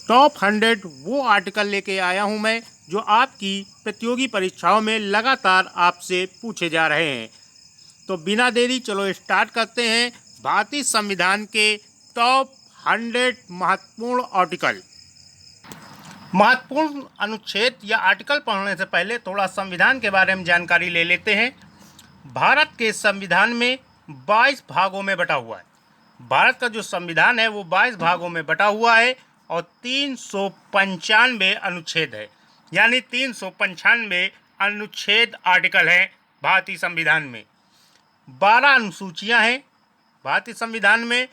Top 100 वो article लेके आया हूं मैं जो आपकी प्रतियोगी परीक्षाओं में लगातार आपसे पूछे जा रहे हैं। तो बिना देरी चलो स्टार्ट करते हैं भारतीय संविधान के टॉप 100 महत्वपूर्ण आर्टिकल। महत्वपूर्ण अनुच्छेद या आर्टिकल पढ़ने से पहले थोड़ा संविधान के बारे में जानकारी ले लेते हैं। भारत के संविधान में 22 भागों में बटा हुआ है। भारत का जो संविधान है वो 22 भागों में बटा हुआ है और 395 अनुच्छेद है, यानी 395 अनुच्छेद आर्टिकल हैं भारतीय संविधान में। 12 अनुसूचियां हैं भारतीय संविधान में।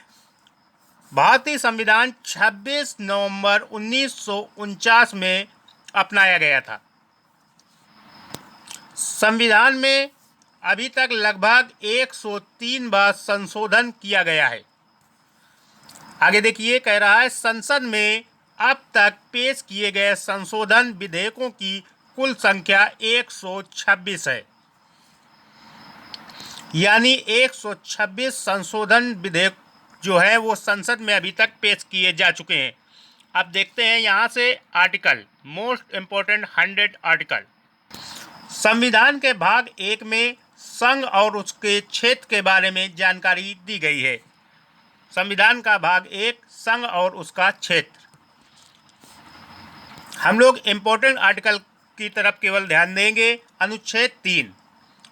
भारतीय संविधान 26 नवंबर 1949 में अपनाया गया था। संविधान में अभी तक लगभग 103 बार संशोधन किया गया है। आगे देखिए, कह रहा है संसद में अब तक पेश किए गए संशोधन विधेयकों की कुल संख्या 126 है, यानी 126 संशोधन विधेयक जो है वो संसद में अभी तक पेश किए जा चुके हैं। अब देखते हैं यहाँ से आर्टिकल, मोस्ट इम्पोर्टेंट 100 आर्टिकल। संविधान के भाग 1 में संघ और उसके क्षेत्र के बारे में जानकारी दी गई है। संविधान का भाग 1 संघ और उसका क्षेत्र। हम लोग इम्पोर्टेंट आर्टिकल की तरफ केवल ध्यान देंगे। अनुच्छेद 3,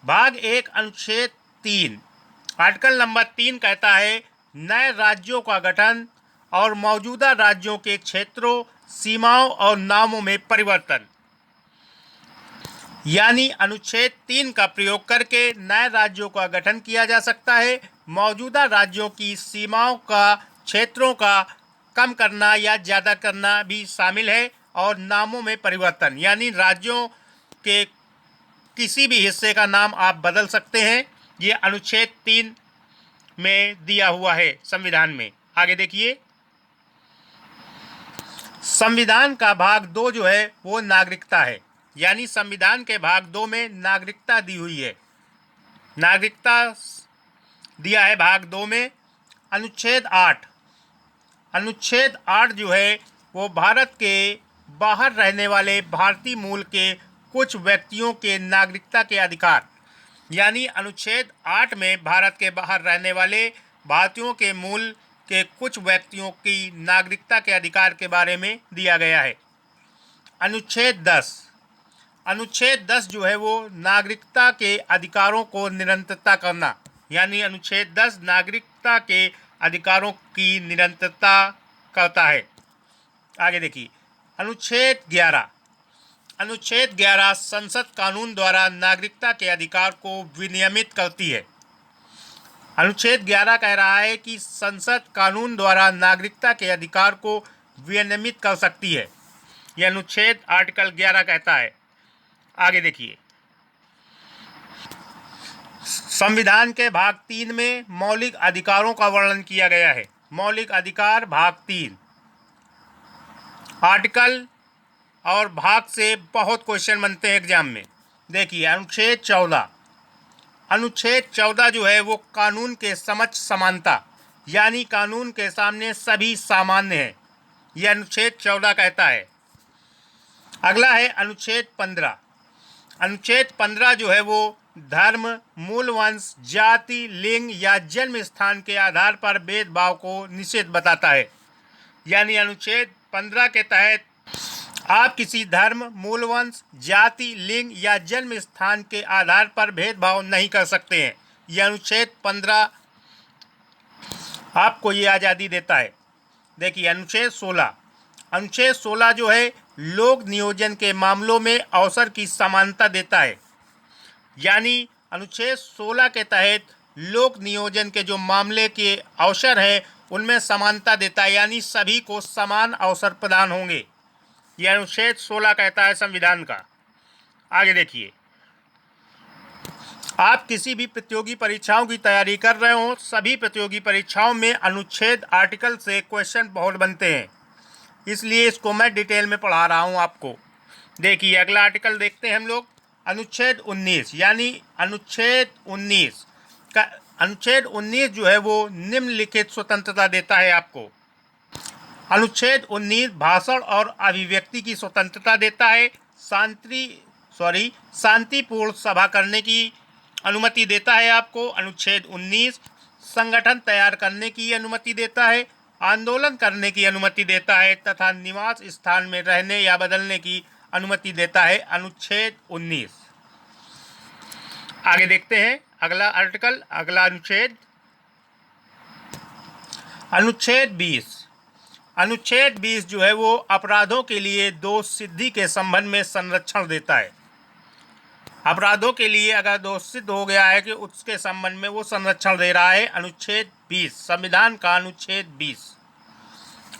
भाग 1 अनुच्छेद 3, आर्टिकल नंबर 3 कहता है नए राज्यों का गठन और मौजूदा राज्यों के क्षेत्रों, सीमाओं और नामों में परिवर्तन। यानी अनुच्छेद 3 का प्रयोग करके नए राज्यों का गठन किया जा सकता है। मौजूदा राज्यों की सीमाओं का, क्षेत्रों का कम करना या ज़्यादा करना भी शामिल है और नामों में परिवर्तन, यानी राज्यों के किसी भी हिस्से का नाम आप बदल सकते हैं। ये अनुच्छेद 3 में दिया हुआ है संविधान में। आगे देखिए, संविधान का भाग 2 जो है वो नागरिकता है, यानी संविधान के भाग 2 में नागरिकता दी हुई है। नागरिकता दिया है भाग 2 में। अनुच्छेद 8, अनुच्छेद 8 जो है वो भारत के बाहर रहने वाले भारतीय मूल के कुछ व्यक्तियों के नागरिकता के अधिकार, यानी अनुच्छेद 8 में भारत के बाहर रहने वाले भारतीयों के मूल के कुछ व्यक्तियों की नागरिकता के अधिकार के बारे में दिया गया है। अनुच्छेद 10, अनुच्छेद 10 जो है वो नागरिकता के अधिकारों को निरंतरता करना, यानी अनुच्छेद 10 नागरिकता के अधिकारों की निरंतरता करता है। आगे देखिए, अनुच्छेद 11, अनुच्छेद 11 संसद कानून द्वारा नागरिकता के अधिकार को विनियमित करती है। अनुच्छेद 11 कह रहा है कि संसद कानून द्वारा नागरिकता के अधिकार को विनियमित कर सकती है। यह अनुच्छेद आर्टिकल 11 कहता है। आगे देखिए, संविधान के भाग 3 में मौलिक अधिकारों का वर्णन किया गया है। मौलिक अधिकार भाग 3 आर्टिकल और भाग से बहुत क्वेश्चन बनते हैं एग्जाम में। देखिए, अनुच्छेद 14, अनुच्छेद 14 जो है वो कानून के समक्ष समानता, यानी कानून के सामने सभी सामान्य हैं, यह अनुच्छेद 14 कहता है। अगला है अनुच्छेद 15। अनुच्छेद 15 जो है वो धर्म, मूल वंश, जाति, लिंग या जन्म स्थान के आधार पर भेदभाव को निषेध बताता है। यानी अनुच्छेद 15 के तहत आप किसी धर्म, मूल वंश, जाति, लिंग या जन्म स्थान के आधार पर भेदभाव नहीं कर सकते हैं। यह अनुच्छेद 15 आपको ये आज़ादी देता है। देखिए, अनुच्छेद 16, अनुच्छेद 16 जो है लोक नियोजन के मामलों में अवसर की समानता देता है। यानी अनुच्छेद 16 के तहत लोक नियोजन के जो मामले के अवसर हैं उनमें समानता देता है, यानी सभी को समान अवसर प्रदान होंगे। यह अनुच्छेद 16 कहता है संविधान का। आगे देखिए, आप किसी भी प्रतियोगी परीक्षाओं की तैयारी कर रहे हो, सभी प्रतियोगी परीक्षाओं में अनुच्छेद आर्टिकल से क्वेश्चन बहुत बनते हैं, इसलिए इसको मैं डिटेल में पढ़ा रहा हूं आपको। देखिए, अगला आर्टिकल देखते हैं हम लोग। अनुच्छेद 19, यानी अनुच्छेद 19 का, अनुच्छेद 19 जो है वो निम्नलिखित स्वतंत्रता देता है आपको। अनुच्छेद 19 भाषण और अभिव्यक्ति की स्वतंत्रता देता है। शांतिपूर्ण सभा करने की अनुमति देता है आपको। अनुच्छेद 19 संगठन तैयार करने की अनुमति देता है, आंदोलन करने की अनुमति देता है तथा निवास स्थान में रहने या बदलने की अनुमति देता है। अनुच्छेद 19। आगे देखते हैं अगला आर्टिकल, अगला अनुच्छेद, अनुच्छेद 20। अनुच्छेद 20 जो है वो अपराधों के लिए दोष सिद्धि के संबंध में संरक्षण देता है। अपराधों के लिए अगर दोष सिद्ध हो गया है कि उसके संबंध में वो संरक्षण दे रहा है। अनुच्छेद 20 संविधान का अनुच्छेद 20।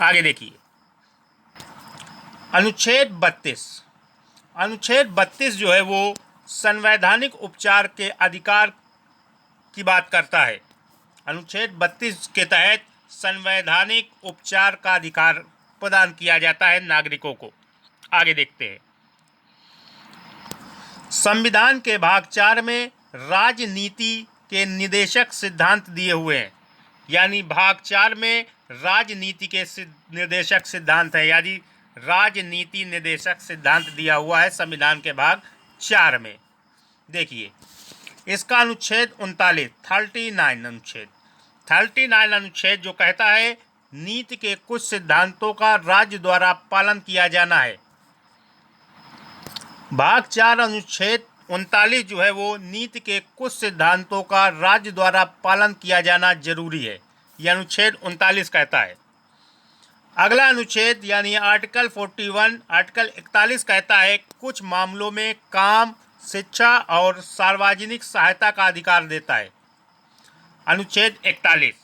आगे देखिए अनुच्छेद 32। अनुच्छेद 32 जो है वो संवैधानिक उपचार के अधिकार की बात करता है। अनुच्छेद 32 के तहत संवैधानिक उपचार का अधिकार प्रदान किया जाता है नागरिकों को। आगे देखते हैं संविधान के भाग 4 में राजनीति के निर्देशक सिद्धांत दिए हुए हैं। यानी भाग 4 में राजनीति के निर्देशक सिद्धांत है, यानी राजनीति निर्देशक सिद्धांत दिया हुआ है संविधान के भाग 4 में। देखिए इसका अनुच्छेद 39 अनुच्छेद जो कहता है नीति के कुछ सिद्धांतों का राज्य द्वारा पालन किया जाना है। भाग 4 अनुच्छेद 39 जो है वो नीति के कुछ सिद्धांतों का राज्य द्वारा पालन किया जाना जरूरी है, यह अनुच्छेद 39 कहता है। अगला अनुच्छेद यानी आर्टिकल 41, आर्टिकल 41 कहता है कुछ मामलों में काम, शिक्षा और सार्वजनिक सहायता का अधिकार देता है। अनुच्छेद 41।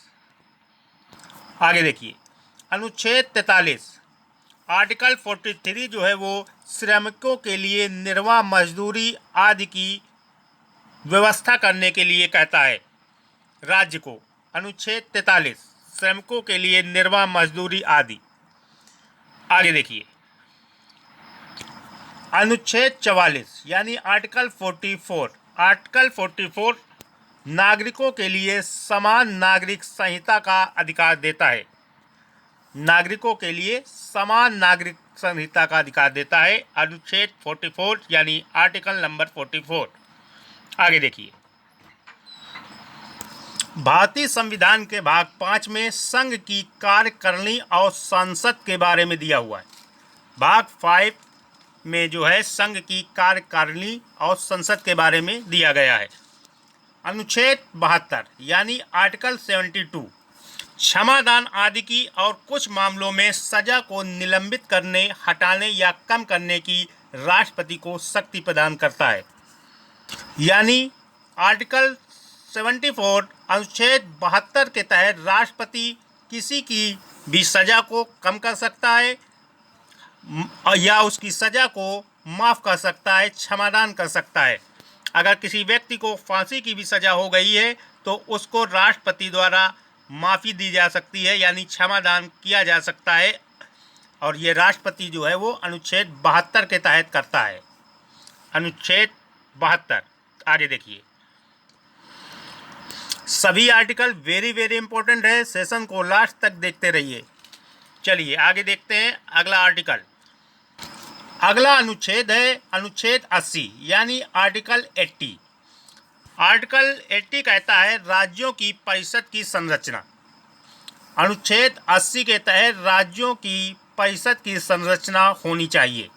आगे देखिए अनुच्छेद 43। आर्टिकल 43 जो है वो श्रमिकों के लिए निर्वाह मजदूरी आदि की व्यवस्था करने के लिए कहता है राज्य को। अनुच्छेद 43 श्रमिकों के लिए निर्वाह मजदूरी आदि। आगे देखिए अनुच्छेद 44 यानी आर्टिकल 44। आर्टिकल 44 नागरिकों के लिए समान नागरिक संहिता का अधिकार देता है। नागरिकों के लिए समान नागरिक संहिता का अधिकार देता है। अनुच्छेद 44 यानी आर्टिकल नंबर 44। आगे देखिए भारतीय संविधान के भाग 5 में संघ की कार्यकारिणी और संसद के बारे में दिया हुआ है। भाग 5 में जो है संघ की कार्यकारिणी और संसद के बारे में दिया गया है। अनुच्छेद 72 यानी आर्टिकल 72 क्षमादान आदि की और कुछ मामलों में सजा को निलंबित करने, हटाने या कम करने की राष्ट्रपति को शक्ति प्रदान करता है। यानी आर्टिकल 74 अनुच्छेद 72 के तहत राष्ट्रपति किसी की भी सजा को कम कर सकता है या उसकी सजा को माफ़ कर सकता है, क्षमादान कर सकता है। अगर किसी व्यक्ति को फांसी की भी सजा हो गई है तो उसको राष्ट्रपति द्वारा माफ़ी दी जा सकती है, यानी क्षमादान किया जा सकता है। और ये राष्ट्रपति जो है वो अनुच्छेद 72 के तहत करता है। अनुच्छेद 72। आगे देखिए सभी आर्टिकल वेरी इंपॉर्टेंट है, सेशन को लास्ट तक देखते रहिए। चलिए आगे देखते हैं अगला आर्टिकल। अगला अनुच्छेद है अनुच्छेद 80 यानी आर्टिकल 80। आर्टिकल 80 कहता है राज्यों की परिषद की संरचना। अनुच्छेद 80 के तहत राज्यों की परिषद की संरचना होनी चाहिए।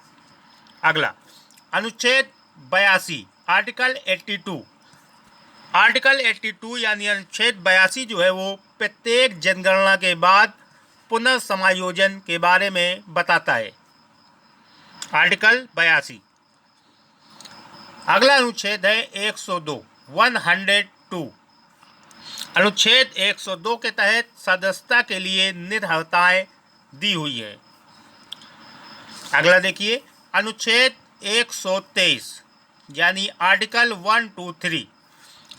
अगला अनुच्छेद 82 आर्टिकल 82। आर्टिकल 82 यानी अनुच्छेद 82 जो है वो प्रत्येक जनगणना के बाद पुनर्समायोजन के बारे में बताता है। आर्टिकल 82। अगला अनुच्छेद है 102 अनुच्छेद 102 के तहत सदस्यता के लिए निर्धारिताएं दी हुई है। अगला देखिए अनुच्छेद 123 यानी आर्टिकल 123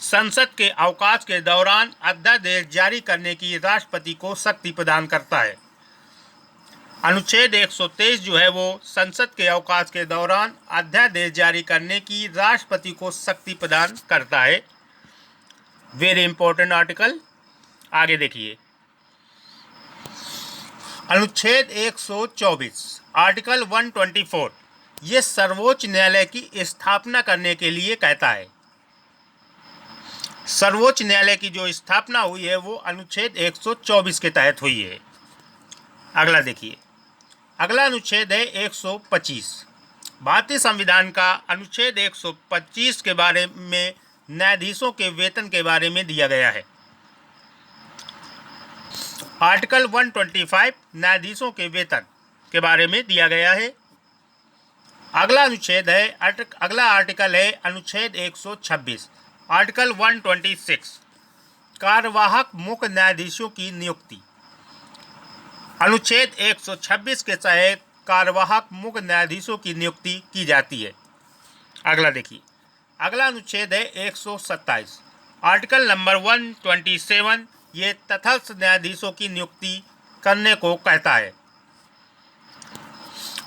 संसद के अवकाश के दौरान अध्यादेश जारी करने की राष्ट्रपति को शक्ति प्रदान करता है। अनुच्छेद 123 जो है वो संसद के अवकाश के दौरान अध्यादेश जारी करने की राष्ट्रपति को शक्ति प्रदान करता है। Very important article. आगे देखिए अनुच्छेद 124 आर्टिकल 124 ये सर्वोच्च न्यायालय की स्थापना करने के लिए कहता है। सर्वोच्च न्यायालय की जो स्थापना हुई है वो अनुच्छेद 124 के तहत हुई है। अगला देखिए, अगला अनुच्छेद है 125। भारतीय संविधान का अनुच्छेद 125 के बारे में न्यायाधीशों के वेतन के बारे में दिया गया है। आर्टिकल 125 न्यायाधीशों के वेतन के बारे में दिया गया है। अगला अनुच्छेद है अगला आर्टिकल है अनुच्छेद 126 आर्टिकल 126 कार्यवाहक मुख्य न्यायाधीशों की नियुक्ति। अनुच्छेद 126 के तहत कार्यवाहक मुख्य न्यायाधीशों की नियुक्ति की जाती है। अगला देखिए, अगला अनुच्छेद है 127 आर्टिकल नंबर 127 ये तटस्थ न्यायाधीशों की नियुक्ति करने को कहता है।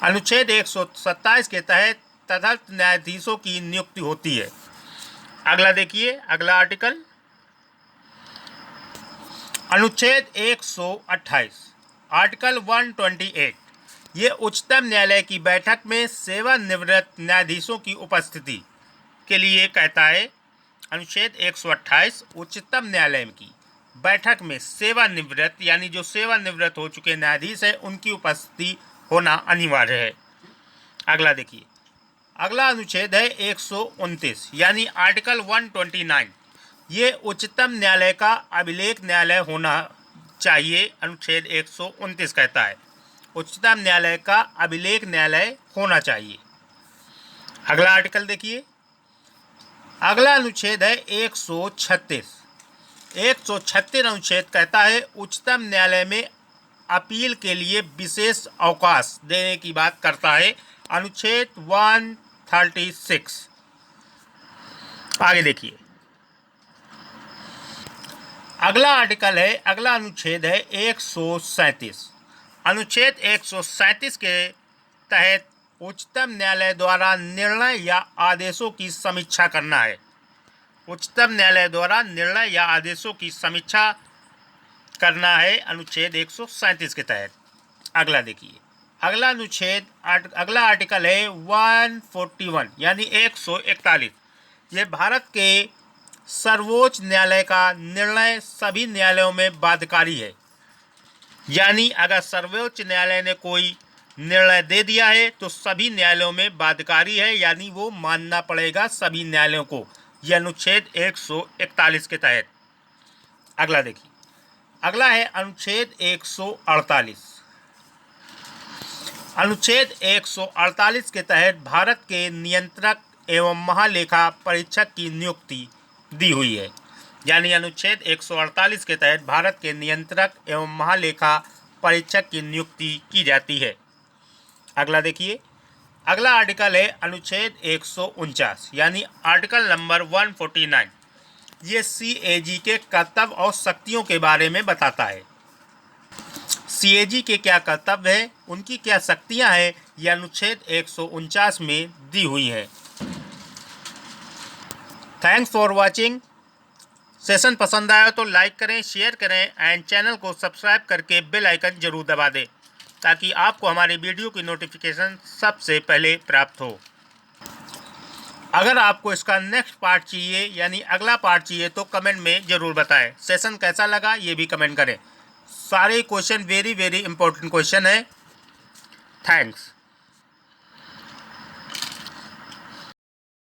अनुच्छेद 127 के तहत तटस्थ न्यायाधीशों की नियुक्ति होती है। अगला देखिए, अगला आर्टिकल अनुच्छेद 128 आर्टिकल 128 ये उच्चतम न्यायालय की बैठक में सेवानिवृत्त न्यायाधीशों की उपस्थिति के लिए कहता है। अनुच्छेद 128 उच्चतम न्यायालय की बैठक में सेवानिवृत्त यानी जो सेवानिवृत्त हो चुके न्यायाधीश हैं उनकी उपस्थिति होना अनिवार्य है। अगला देखिए, अगला अनुच्छेद है 129 यानी आर्टिकल 129 ये उच्चतम न्यायालय का अभिलेख न्यायालय होना चाहिए। अनुच्छेद 129 कहता है उच्चतम न्यायालय का अभिलेख न्यायालय होना चाहिए। अगला आर्टिकल देखिए, अगला अनुच्छेद है 136 अनुच्छेद कहता है उच्चतम न्यायालय में अपील के लिए विशेष अवकाश देने की बात करता है। अनुच्छेद 136 आगे देखिए, अगला आर्टिकल है अगला अनुच्छेद है 137 अनुच्छेद 137 के तहत उच्चतम न्यायालय द्वारा निर्णय या आदेशों की समीक्षा करना है। उच्चतम न्यायालय द्वारा निर्णय या आदेशों की समीक्षा करना है अनुच्छेद 137 के तहत। अगला देखिए, अगला अनुच्छेद अगला आर्टिकल है 141 यानी 141 ये भारत के सर्वोच्च न्यायालय का निर्णय सभी न्यायालयों में बाध्यकारी है। यानी अगर सर्वोच्च न्यायालय ने कोई निर्णय दे दिया है तो सभी न्यायालयों में बाध्यकारी है, यानी वो मानना पड़ेगा सभी न्यायालयों को। यह अनुच्छेद 141 के तहत। अगला देखिए, अगला है अनुच्छेद 148 अनुच्छेद 148 के तहत भारत के नियंत्रक एवं महालेखा परीक्षक की नियुक्ति दी हुई है। यानी अनुच्छेद 148 के तहत भारत के नियंत्रक एवं महालेखा परीक्षक की नियुक्ति की जाती है। अगला देखिए, अगला आर्टिकल है अनुच्छेद 149 यानी आर्टिकल नंबर 149 ये CAG के कर्तव्य और शक्तियों के बारे में बताता है। CAG के क्या कर्तव्य है, उनकी क्या शक्तियां हैं, ये अनुच्छेद 149 में दी हुई है। Thanks for watching. सेशन पसंद आया तो लाइक करें, शेयर करें एंड चैनल को सब्सक्राइब करके बेल आइकन जरूर दबा दें ताकि आपको हमारे वीडियो की नोटिफिकेशन सबसे पहले प्राप्त हो। अगर आपको इसका नेक्स्ट पार्ट चाहिए यानी अगला पार्ट चाहिए तो कमेंट में ज़रूर बताएं। सेशन कैसा लगा ये भी कमेंट करें। सारे क्वेश्चन वेरी इंपॉर्टेंट क्वेश्चन है। थैंक्स।